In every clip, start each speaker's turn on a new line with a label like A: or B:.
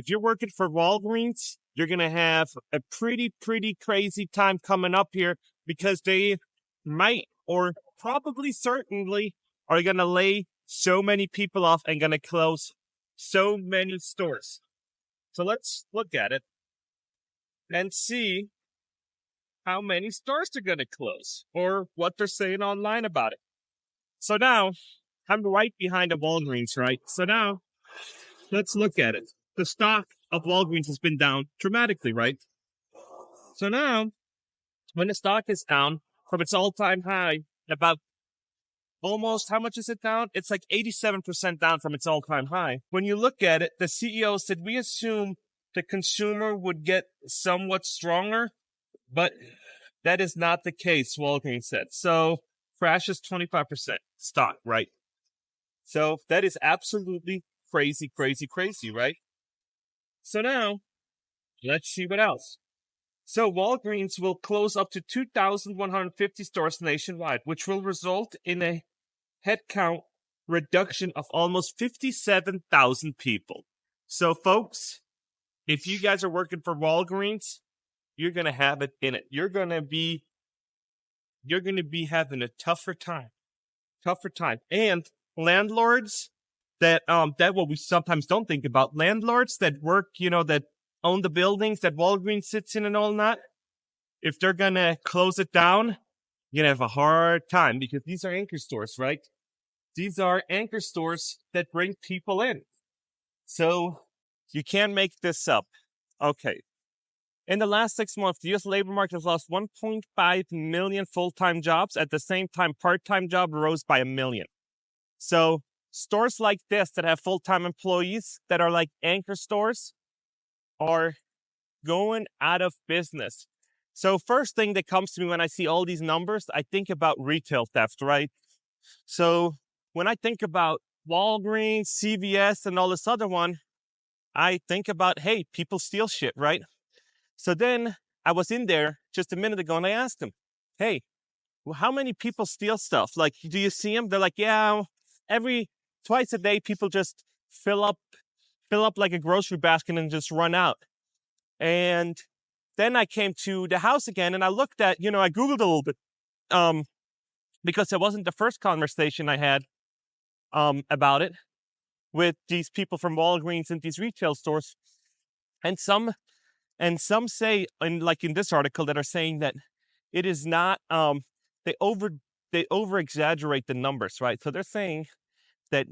A: if you're working for Walgreens, you're going to have a pretty crazy time coming up here because they might or probably certainly are going to lay so many people off and going to close so many stores. So let's look at it and see how many stores they're going to close or what they're saying online about it. So now I'm right behind a Walgreens, right? So now let's look at it. The stock of Walgreens has been down dramatically, right? So now when the stock is down from its all-time high, about almost, how much is it down? It's like 87% down from its all-time high. When you look at it, the CEO said, we assume the consumer would get somewhat stronger, but that is not the case, Walgreens said. So crashes 25% stock, right? So that is absolutely crazy, right? So now, let's see what else. So Walgreens will close up to 2,150 stores nationwide, which will result in a headcount reduction of almost 57,000 people. So folks, if you guys are working for Walgreens, you're going to have it in it. You're going to be having a tougher time. And landlords that what we sometimes don't think about, landlords that work, that own the buildings that Walgreens sits in and all that, if they're going to close it down, you're going to have a hard time because these are anchor stores, right? These are anchor stores that bring people in. So you can't make this up. Okay. In the last 6 months, the U.S. labor market has lost 1.5 million full-time jobs. At the same time, part-time jobs rose by 1 million. So stores like this that have full-time employees that are like anchor stores are going out of business. So first thing that comes to me when I see all these numbers, I think about retail theft, right? So when I think about Walgreens, CVS, and all this other one, I think about, hey, people steal shit, right? So then I was in there just a minute ago and I asked them, hey, well, how many people steal stuff? Like, do you see them? They're like, yeah, twice a day, people just fill up like a grocery basket and just run out. And then I came to the house again and I looked at, I Googled a little bit, because it wasn't the first conversation I had, about it with these people from Walgreens and these retail stores. And some say, like in this article, that are saying that it is not, they over exaggerate the numbers, right? So they're saying that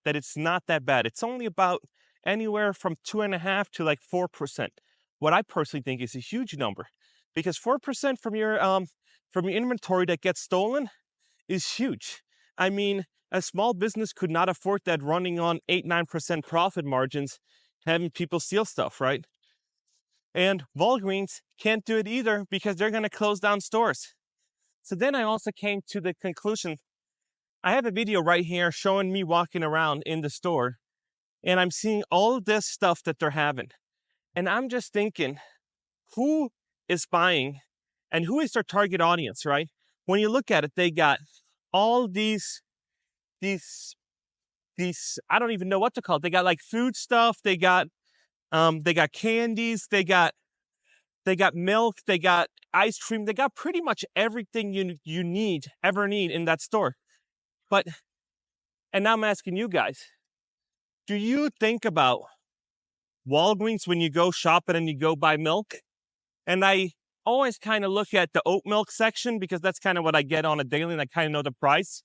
A: it's not that bad. It's only about anywhere from 2.5% to like 4%. What I personally think is a huge number, because 4% from your inventory that gets stolen is huge. I mean, a small business could not afford that running on 8-9% profit margins, having people steal stuff, right? And Walgreens can't do it either because they're going to close down stores. So then I also came to the conclusion. I have a video right here showing me walking around in the store, and I'm seeing all this stuff that they're having. And I'm just thinking, who is buying and who is their target audience, right? When you look at it, they got all these, I don't even know what to call it. They got like food stuff. They got candies. They got milk. They got ice cream. They got pretty much everything you ever need in that store. And now I'm asking you guys, do you think about Walgreens when you go shopping and you go buy milk? And I always kind of look at the oat milk section because that's kind of what I get on a daily and I kind of know the price.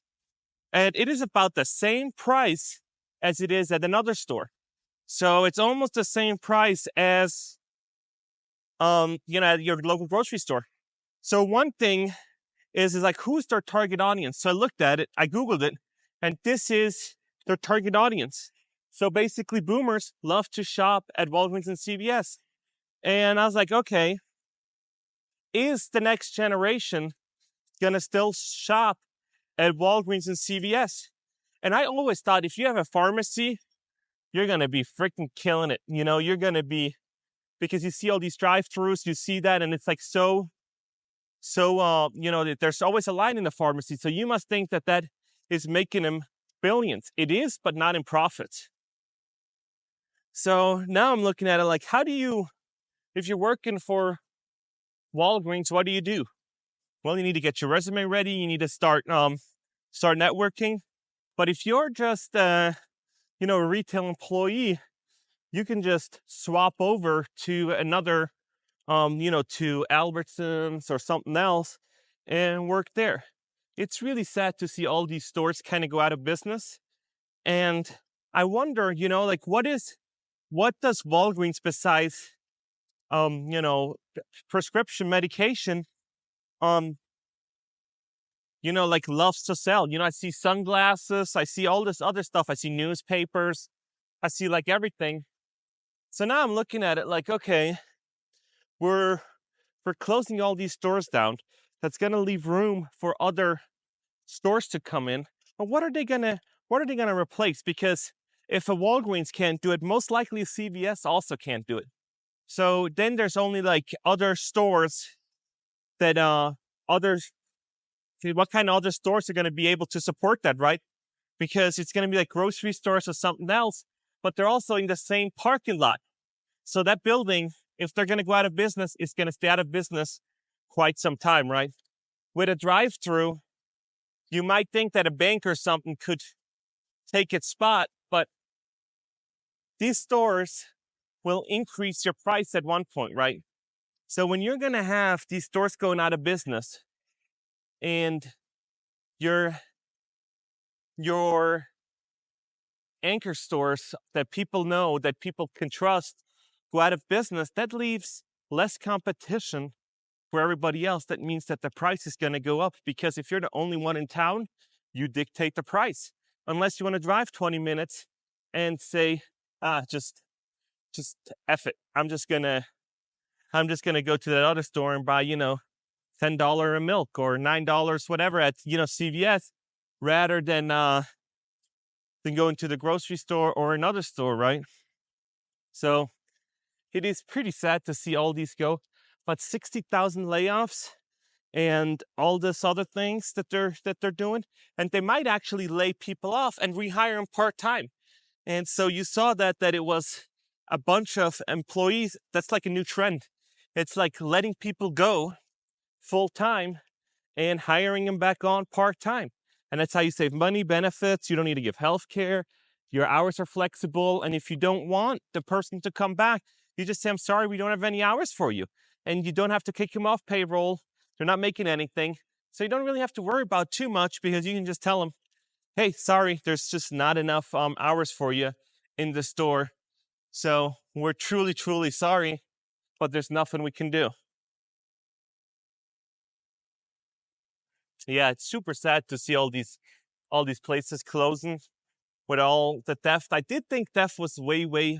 A: And it is about the same price as it is at another store. So it's almost the same price as, at your local grocery store. So one thing is like, who's their target audience? So I looked at it, I Googled it, and this is their target audience. So basically, boomers love to shop at Walgreens and CVS. And I was like, okay, is the next generation going to still shop at Walgreens and CVS? And I always thought if you have a pharmacy, you're going to be freaking killing it. You're going to be, because you see all these drive-thrus, you see that, and it's like there's always a line in the pharmacy. So you must think that is making them billions. It is, but not in profits. So now I'm looking at it like, if you're working for Walgreens, what do you do? Well, you need to get your resume ready. You need to start networking. But if you're just a retail employee, you can just swap over to another to Albertsons or something else and work there. It's really sad to see all these stores kind of go out of business. And I wonder, what does Walgreens besides, prescription medication, like loves to sell? I see sunglasses, I see all this other stuff, I see newspapers, I see like everything. So now I'm looking at it like, okay, we're closing all these stores down. That's going to leave room for other stores to come in. But what are they going to replace? Because if a Walgreens can't do it, most likely a CVS also can't do it. So then there's only like other stores that what kind of other stores are going to be able to support that, right? Because it's going to be like grocery stores or something else, but they're also in the same parking lot. So that building, if they're going to go out of business, it's going to stay out of business quite some time, right? With a drive-through, you might think that a bank or something could take its spot, but these stores will increase your price at one point, right? So when you're going to have these stores going out of business and your anchor stores that people know, that people can trust, go out of business, that leaves less competition for everybody else. That means that the price is going to go up, because if you're the only one in town, you dictate the price. Unless you want to drive 20 minutes and say, just F it. I'm just gonna go to that other store and buy, $10 a milk or $9, whatever, at CVS, rather than going to the grocery store or another store, right? So it is pretty sad to see all these go, but 60,000 layoffs and all this other things that they're doing, and they might actually lay people off and rehire them part-time. And so you saw that it was a bunch of employees. That's like a new trend. It's like letting people go full-time and hiring them back on part-time. And that's how you save money, benefits. You don't need to give health care. Your hours are flexible. And if you don't want the person to come back, you just say, I'm sorry, we don't have any hours for you. And you don't have to kick them off payroll. They're not making anything. So you don't really have to worry about too much, because you can just tell them, hey, sorry, there's just not enough hours for you in the store. So we're truly, truly sorry, but there's nothing we can do. Yeah, it's super sad to see all these places closing with all the theft. I did think theft was way, way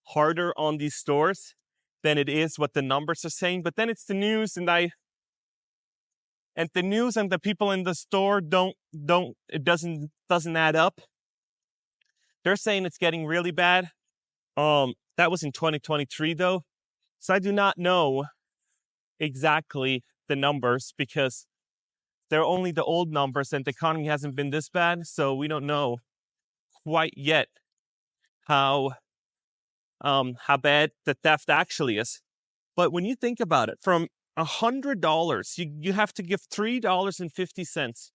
A: harder on these stores than it is what the numbers are saying. But then it's the news, and the news and the people in the store it doesn't add up. They're saying it's getting really bad. That was in 2023 though. So I do not know exactly the numbers, because they're only the old numbers and the economy hasn't been this bad. So we don't know quite yet how bad the theft actually is. But when you think about it, from $100, you have to give $3.50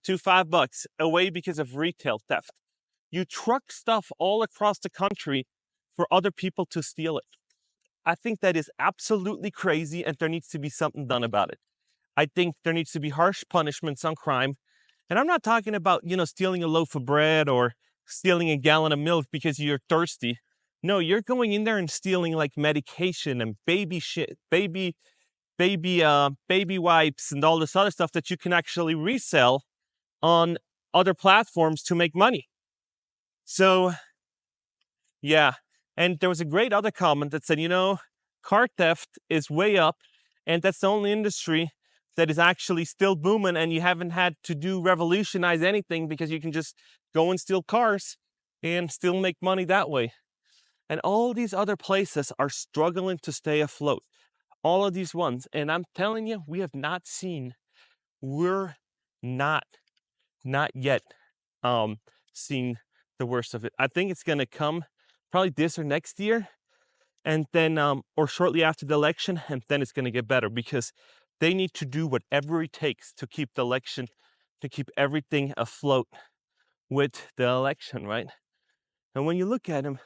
A: to $5 away because of retail theft. You truck stuff all across the country for other people to steal it. I think that is absolutely crazy, and there needs to be something done about it. I think there needs to be harsh punishments on crime. And I'm not talking about, stealing a loaf of bread or stealing a gallon of milk because you're thirsty. No, you're going in there and stealing like medication and baby shit, baby wipes and all this other stuff that you can actually resell on other platforms to make money. So, yeah. And there was a great other comment that said, car theft is way up, and that's the only industry that is actually still booming, and you haven't had to revolutionize anything, because you can just go and steal cars and still make money that way. And all these other places are struggling to stay afloat. All of these ones. And I'm telling you, we're not yet seen the worst of it. I think it's going to come probably this or next year, and then or shortly after the election, and then it's going to get better because they need to do whatever it takes to keep the election, to keep everything afloat with the election, right? And when you look at them,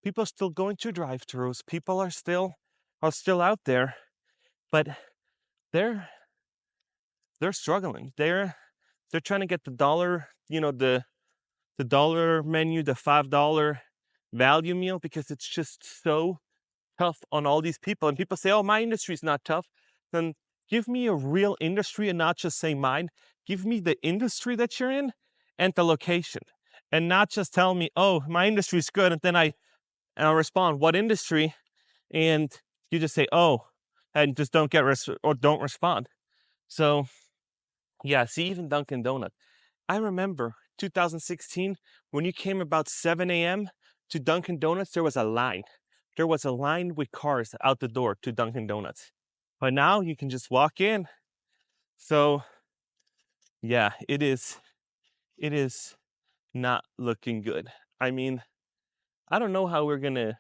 A: people are still going to drive-thrus. People are still out there, but they're struggling. They're trying to get the dollar, the dollar menu, the $5 value meal, because it's just so tough on all these people. And people say, oh, my industry is not tough. Then give me a real industry and not just say mine. Give me the industry that you're in and the location, and not just tell me, oh, my industry is good. And then I'll respond, what industry? And you just say, oh, and just don't don't respond. So yeah, see, even Dunkin' Donuts. I remember 2016 when you came about 7 a.m. to Dunkin' Donuts, there was a line. There was a line with cars out the door to Dunkin' Donuts. But now you can just walk in. So yeah, it is not looking good. I mean, I don't know how we're gonna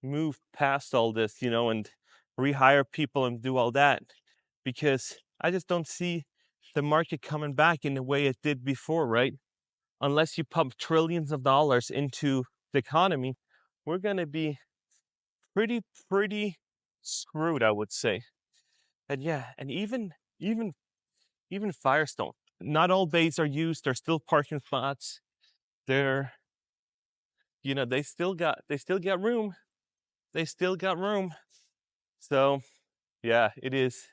A: move past all this, and rehire people and do all that, because I just don't see the market coming back in the way it did before, right? Unless you pump trillions of dollars into the economy, we're gonna be pretty screwed, I would say. And yeah, and even Firestone, not all bays are used. There's still parking spots. They're, they still got room. They still got room. So yeah, it is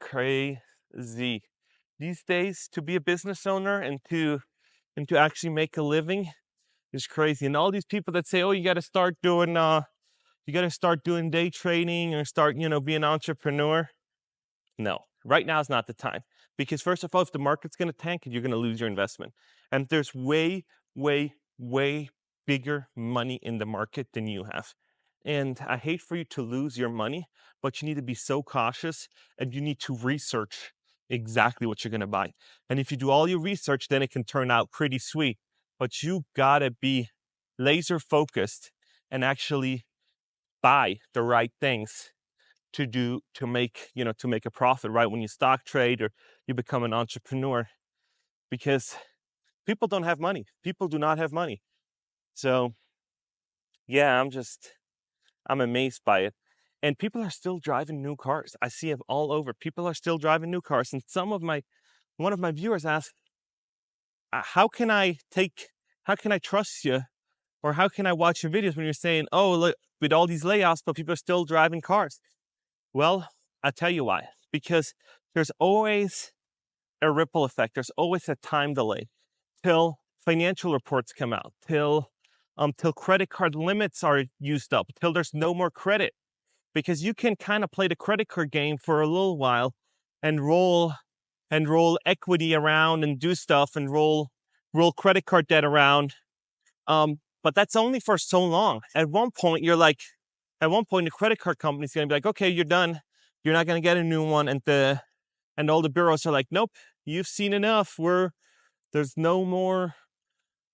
A: crazy these days to be a business owner and to actually make a living is crazy. And all these people that say, oh, you got to start doing day trading or start, being an entrepreneur. No, right now is not the time, because first of all, if the market's going to tank, you're going to lose your investment. And there's way, way, way bigger money in the market than you have. And I hate for you to lose your money, but you need to be so cautious, and you need to research exactly what you're going to buy. And if you do all your research, then it can turn out pretty sweet. But you got to be laser focused and actually buy the right things to make a profit, right? When you stock trade or you become an entrepreneur, because people don't have money. People do not have money. So yeah, I'm amazed by it. And people are still driving new cars. I see it all over. People are still driving new cars. And one of my viewers asked, how can I trust you? Or how can I watch your videos when you're saying, oh, look, with all these layoffs, but people are still driving cars? Well, I'll tell you why. Because there's always a ripple effect. There's always a time delay till financial reports come out, till credit card limits are used up, till there's no more credit. Because you can kind of play the credit card game for a little while and roll equity around and do stuff and roll credit card debt around. But that's only for so long. At one point, the credit card company's going to be like, okay, you're done. You're not going to get a new one. And all the bureaus are like, nope, you've seen enough. There's no more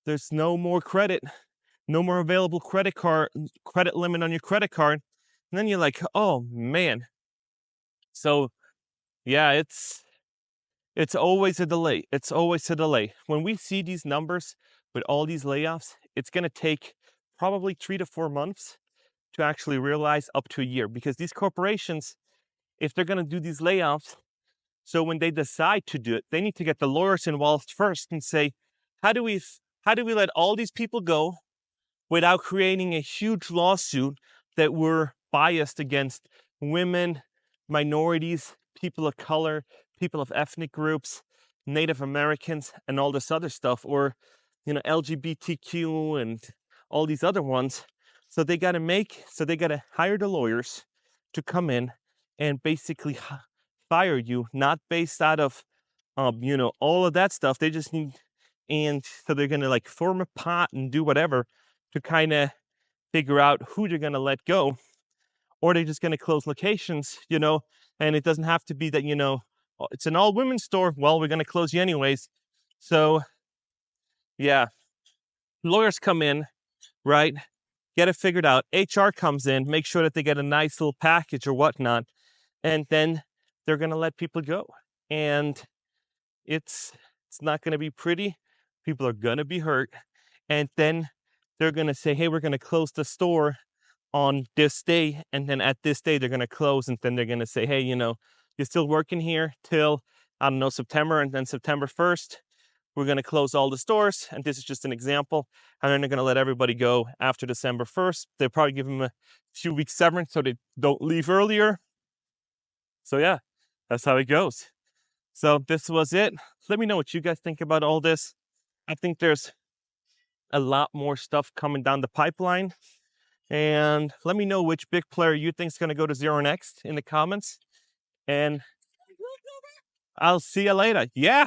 A: credit, no more available credit limit on your credit card. And then you're like, oh man. So yeah, it's always a delay. It's always a delay. When we see these numbers with all these layoffs, it's going to take probably 3 to 4 months to actually realize, up to a year, because these corporations, if they're going to do these layoffs, so when they decide to do it, they need to get the lawyers involved first and say, how do we let all these people go without creating a huge lawsuit that we're biased against women, minorities, people of color, people of ethnic groups, Native Americans, and all this other stuff, or LGBTQ and all these other ones. So they got to hire the lawyers to come in and basically fire you, not based out of all of that stuff. They just need, and so they're going to like form a pot and do whatever to kind of figure out who they're going to let go, or they're just going to close locations, and it doesn't have to be that, it's an all women's store. Well, we're going to close you anyways. So yeah, lawyers come in, right? Get it figured out. HR comes in, make sure that they get a nice little package or whatnot, and then they're going to let people go. And it's not going to be pretty. People are going to be hurt. And then they're going to say, hey, we're going to close the store on this day. And then at this day, they're going to close. And then they're going to say, hey, you're still working here till, I don't know, September. And then September 1st, we're going to close all the stores. And this is just an example. And then they're going to let everybody go after December 1st. They'll probably give them a few weeks severance so they don't leave earlier. So yeah, that's how it goes. So this was it. Let me know what you guys think about all this. I think there's a lot more stuff coming down the pipeline. And let me know which big player you think is going to go to zero next in the comments. And I'll see you later. Yeah.